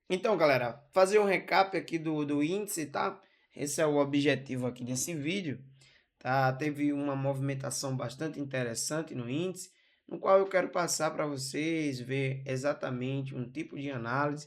Então, galera, fazer um recap aqui do índice, tá? Esse é o objetivo aqui desse vídeo, tá? Teve uma movimentação bastante interessante no índice, no qual eu quero passar para vocês ver exatamente um tipo de análise,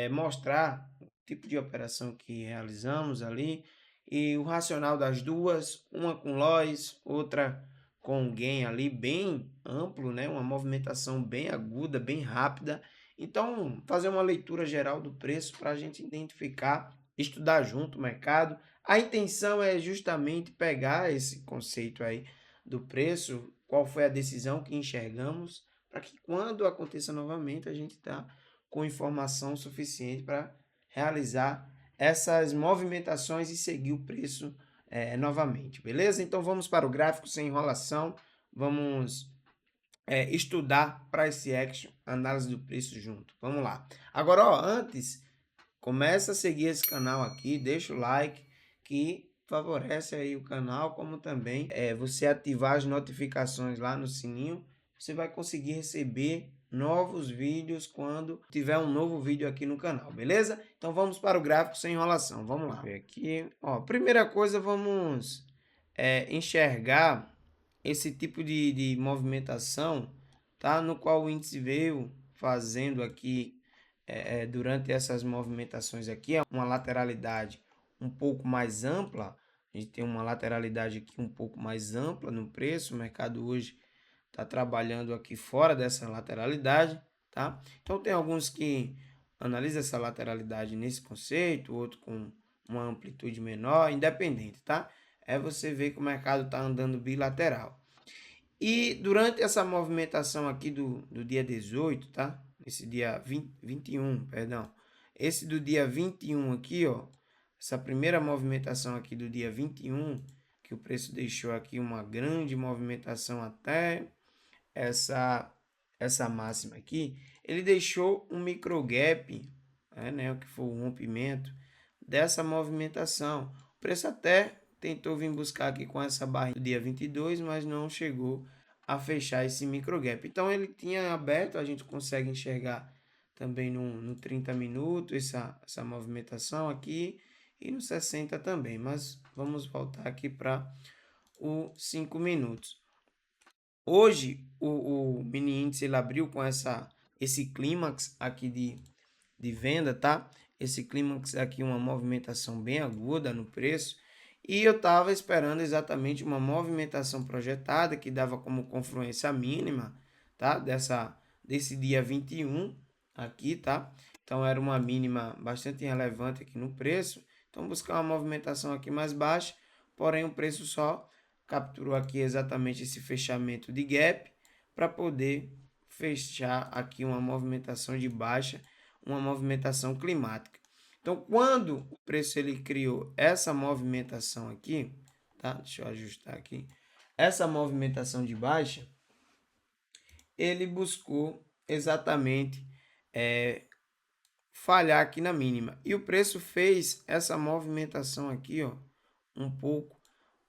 mostrar o tipo de operação que realizamos ali e o racional das duas, uma com loss, outra com gain ali bem amplo, né? Uma movimentação bem aguda, bem rápida. Então, fazer uma leitura geral do preço para a gente identificar, estudar junto o mercado. A intenção é justamente pegar esse conceito aí do preço, qual foi a decisão que enxergamos, para que quando aconteça novamente a gente está com informação suficiente para realizar essas movimentações e seguir o preço novamente, beleza? Então vamos para o gráfico sem enrolação, vamos estudar price action, análise do preço junto. Vamos lá. Agora, ó, antes, começa a seguir esse canal aqui, deixa o like que favorece aí o canal, como também você ativar as notificações lá no sininho, você vai conseguir receber novos vídeos quando tiver um novo vídeo aqui no canal, beleza? Então vamos para o gráfico sem enrolação, vamos lá. Ver aqui, ó, primeira coisa, vamos enxergar esse tipo de movimentação, tá? No qual o índice veio fazendo aqui durante essas movimentações aqui, é uma lateralidade um pouco mais ampla. A gente tem uma lateralidade aqui um pouco mais ampla no preço. O mercado hoje está trabalhando aqui fora dessa lateralidade, tá? Então tem alguns que analisam essa lateralidade nesse conceito, outro com uma amplitude menor, independente, tá? É você ver que o mercado está andando bilateral. E durante essa movimentação aqui do dia 18, tá? Esse dia 21, perdão. Esse do dia 21 aqui, ó. Essa primeira movimentação aqui do dia 21, que o preço deixou aqui uma grande movimentação até essa máxima aqui, ele deixou um micro gap, né, o que foi o rompimento dessa movimentação. O preço até tentou vir buscar aqui com essa barra do dia 22, mas não chegou a fechar esse micro gap. Então ele tinha aberto, a gente consegue enxergar também no 30 minutos essa movimentação aqui e no 60 também, mas vamos voltar aqui para o 5 minutos. Hoje, o mini índice ele abriu com esse clímax aqui de venda, tá? Esse clímax aqui, uma movimentação bem aguda no preço. E eu estava esperando exatamente uma movimentação projetada que dava como confluência mínima, tá? Desse dia 21 aqui, tá? Então era uma mínima bastante relevante aqui no preço. Então buscar uma movimentação aqui mais baixa, porém o preço só capturou aqui exatamente esse fechamento de gap para poder fechar aqui uma movimentação de baixa, uma movimentação climática. Então, quando o preço ele criou essa movimentação aqui, tá? Deixa eu ajustar aqui. Essa movimentação de baixa, ele buscou exatamente falhar aqui na mínima. E o preço fez essa movimentação aqui, ó, um pouco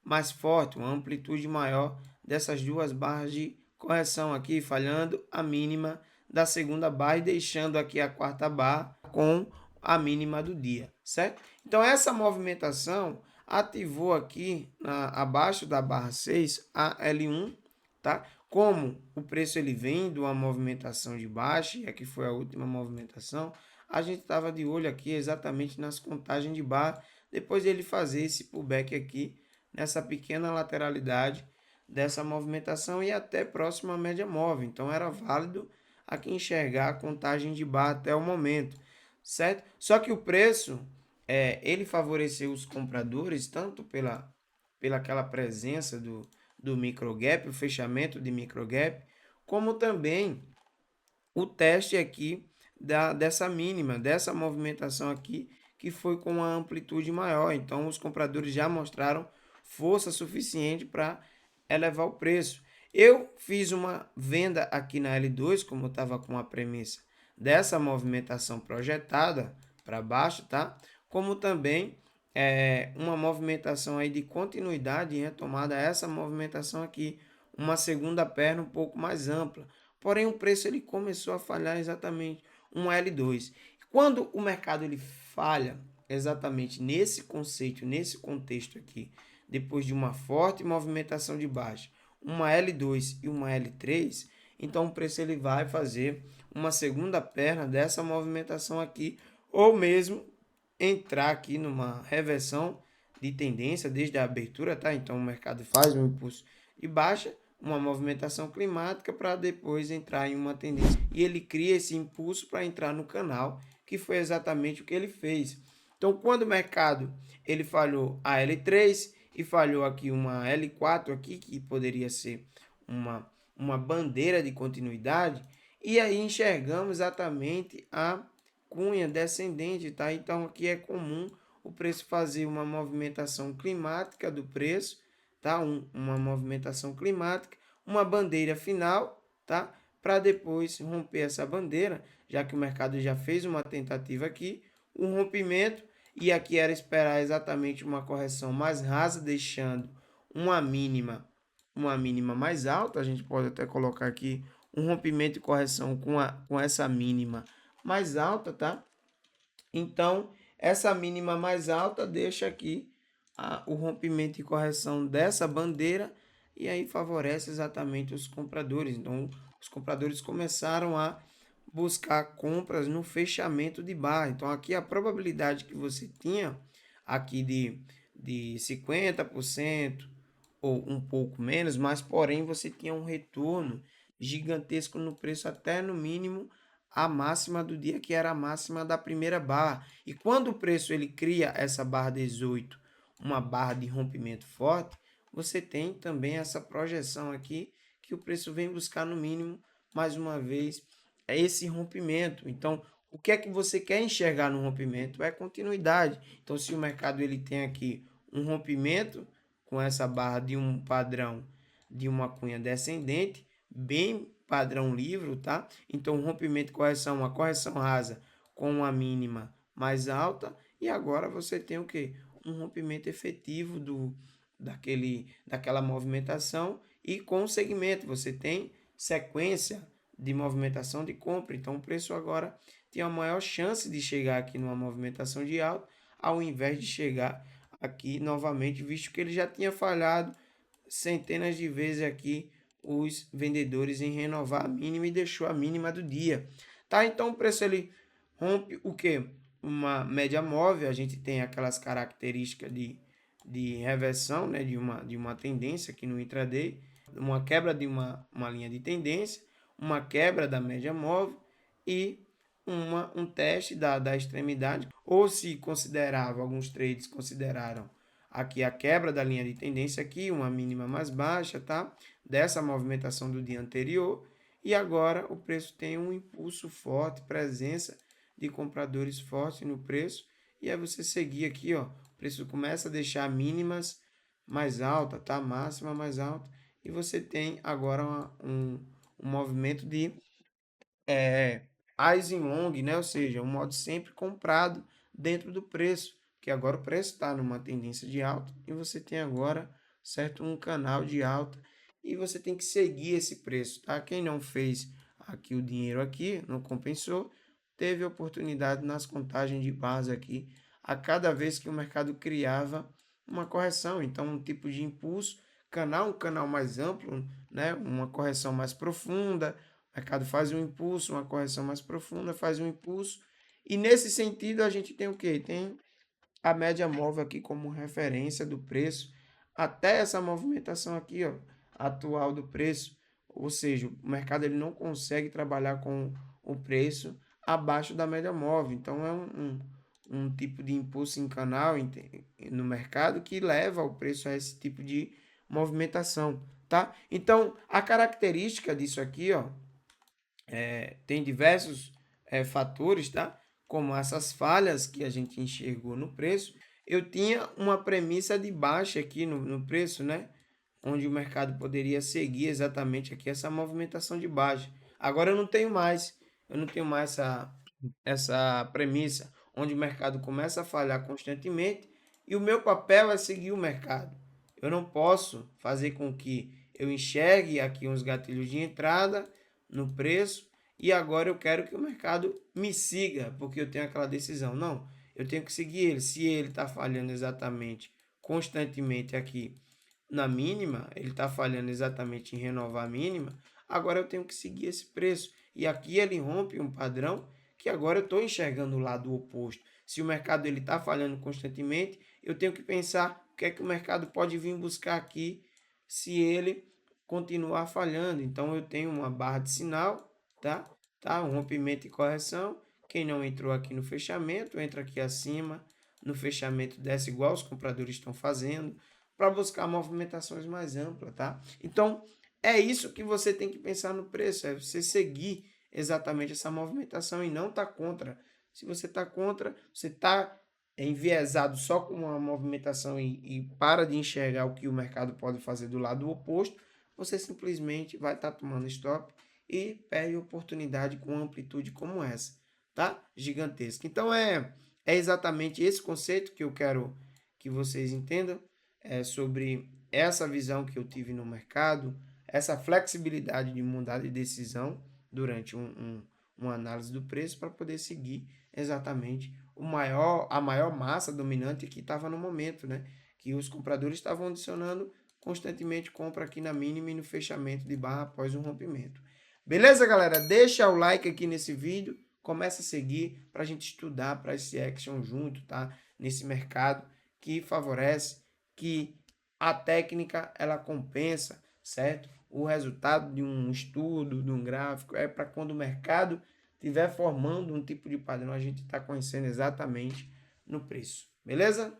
mais forte, uma amplitude maior dessas duas barras de correção aqui, falhando a mínima da segunda barra e deixando aqui a quarta barra com a mínima do dia, certo? Então essa movimentação ativou aqui abaixo da barra 6 a L1, tá? Como o preço ele vem de uma movimentação de baixa, e aqui foi a última movimentação, a gente estava de olho aqui exatamente nas contagens de barra, depois dele fazer esse pullback aqui, nessa pequena lateralidade dessa movimentação e até próximo à média móvel. Então era válido aqui enxergar a contagem de barra até o momento, certo? Só que o preço, ele favoreceu os compradores tanto pela aquela presença do micro gap, o fechamento de micro gap, como também o teste aqui dessa mínima, dessa movimentação aqui, que foi com uma amplitude maior. Então, os compradores já mostraram força suficiente para elevar o preço. Eu fiz uma venda aqui na L2, como eu estava com a premissa dessa movimentação projetada para baixo, tá? Como também uma movimentação aí de continuidade em retomada a essa movimentação aqui, uma segunda perna um pouco mais ampla. Porém, o preço ele começou a falhar exatamente um L2. Quando o mercado ele falha exatamente nesse conceito, nesse contexto aqui, depois de uma forte movimentação de baixa, uma L2 e uma L3, então o preço ele vai fazer uma segunda perna dessa movimentação aqui, ou mesmo entrar aqui numa reversão de tendência desde a abertura, tá? Então o mercado faz um impulso de baixa, uma movimentação climática para depois entrar em uma tendência. E ele cria esse impulso para entrar no canal, que foi exatamente o que ele fez. Então, quando o mercado ele falhou a L3 e falhou aqui uma L4 aqui, que poderia ser uma bandeira de continuidade, e aí enxergamos exatamente a cunha descendente, tá? Então aqui é comum o preço fazer uma movimentação climática do preço, tá? Uma movimentação climática, uma bandeira final, tá? Para depois romper essa bandeira, já que o mercado já fez uma tentativa aqui, um rompimento, e aqui era esperar exatamente uma correção mais rasa, deixando uma mínima mais alta. A gente pode até colocar aqui um rompimento e correção com essa mínima mais alta, tá? Então, essa mínima mais alta deixa aqui o rompimento e correção dessa bandeira e aí favorece exatamente os compradores. Então, os compradores começaram a buscar compras no fechamento de barra. Então, aqui a probabilidade que você tinha aqui de 50% ou um pouco menos, mas porém você tinha um retorno gigantesco no preço até no mínimo a máxima do dia, que era a máxima da primeira barra. E quando o preço ele cria essa barra 18, uma barra de rompimento forte, você tem também essa projeção aqui que o preço vem buscar no mínimo mais uma vez esse rompimento. Então, o que é que você quer enxergar no rompimento? É continuidade. Então, se o mercado ele tem aqui um rompimento com essa barra de um padrão de uma cunha descendente, bem padrão livre, tá? Então, rompimento e correção, uma correção rasa com uma mínima mais alta, e agora você tem o quê? Um rompimento efetivo daquela movimentação e com o segmento. Você tem sequência de movimentação de compra, então o preço agora tem a maior chance de chegar aqui numa movimentação de alta, ao invés de chegar aqui novamente, visto que ele já tinha falhado centenas de vezes aqui os vendedores em renovar a mínima e deixou a mínima do dia. Tá? Então o preço ele rompe o que? Uma média móvel, a gente tem aquelas características de reversão, né? de uma tendência aqui no intraday, uma quebra de uma linha de tendência, uma quebra da média móvel e um teste da extremidade, ou se considerava, alguns trades consideraram aqui a quebra da linha de tendência aqui, uma mínima mais baixa, tá? Dessa movimentação do dia anterior, e agora o preço tem um impulso forte, presença de compradores fortes no preço, e aí você seguir aqui, ó, o preço começa a deixar mínimas mais alta, tá? Máxima mais alta, e você tem agora um movimento de eyes in long, né? Ou seja, um modo sempre comprado dentro do preço, que agora o preço está numa tendência de alta e você tem agora, certo, um canal de alta e você tem que seguir esse preço, tá? Quem não fez aqui o dinheiro aqui, não compensou, teve oportunidade nas contagens de base aqui, a cada vez que o mercado criava uma correção, então um tipo de impulso, um canal mais amplo, né? Uma correção mais profunda, o mercado faz um impulso, uma correção mais profunda, faz um impulso. E nesse sentido, a gente tem o quê? Tem a média móvel aqui como referência do preço até essa movimentação aqui, ó, atual do preço. Ou seja, o mercado ele não consegue trabalhar com o preço abaixo da média móvel. Então, é um tipo de impulso em canal no mercado que leva o preço a esse tipo de movimentação, tá? Então, a característica disso aqui, ó, tem diversos fatores, tá? Como essas falhas que a gente enxergou no preço. Eu tinha uma premissa de baixa aqui no preço, né? Onde o mercado poderia seguir exatamente aqui essa movimentação de baixa. Agora eu não tenho mais. Eu não tenho mais essa premissa, onde o mercado começa a falhar constantemente e o meu papel é seguir o mercado. Eu não posso fazer com que eu enxergue aqui uns gatilhos de entrada no preço e agora eu quero que o mercado me siga, porque eu tenho aquela decisão. Não, eu tenho que seguir ele. Se ele está falhando exatamente, constantemente aqui na mínima, ele está falhando exatamente em renovar a mínima, agora eu tenho que seguir esse preço. E aqui ele rompe um padrão que agora eu estou enxergando o lado oposto. Se o mercado está falhando constantemente, eu tenho que pensar o que é que o mercado pode vir buscar aqui se ele continuar falhando. Então eu tenho uma barra de sinal, tá? Um rompimento e correção. Quem não entrou aqui no fechamento, entra aqui acima, no fechamento desce igual os compradores estão fazendo, para buscar movimentações mais amplas, tá? Então, é isso que você tem que pensar no preço, é você seguir exatamente essa movimentação e não estar contra. Se você está contra, você está enviesado só com uma movimentação e para de enxergar o que o mercado pode fazer do lado oposto, você simplesmente vai estar tomando stop e perde oportunidade com amplitude como essa, tá? Gigantesca. Então, é exatamente esse conceito que eu quero que vocês entendam sobre essa visão que eu tive no mercado, essa flexibilidade de mudar de decisão durante uma análise do preço para poder seguir exatamente a maior massa dominante que estava no momento, né? Que os compradores estavam adicionando constantemente compra aqui na mínima e no fechamento de barra após um rompimento. Beleza, galera? Deixa o like aqui nesse vídeo, começa a seguir para a gente estudar para esse action junto, tá? Nesse mercado que favorece, que a técnica ela compensa, certo? O resultado de um estudo, de um gráfico, é para quando o mercado estiver formando um tipo de padrão, a gente está conhecendo exatamente no preço. Beleza?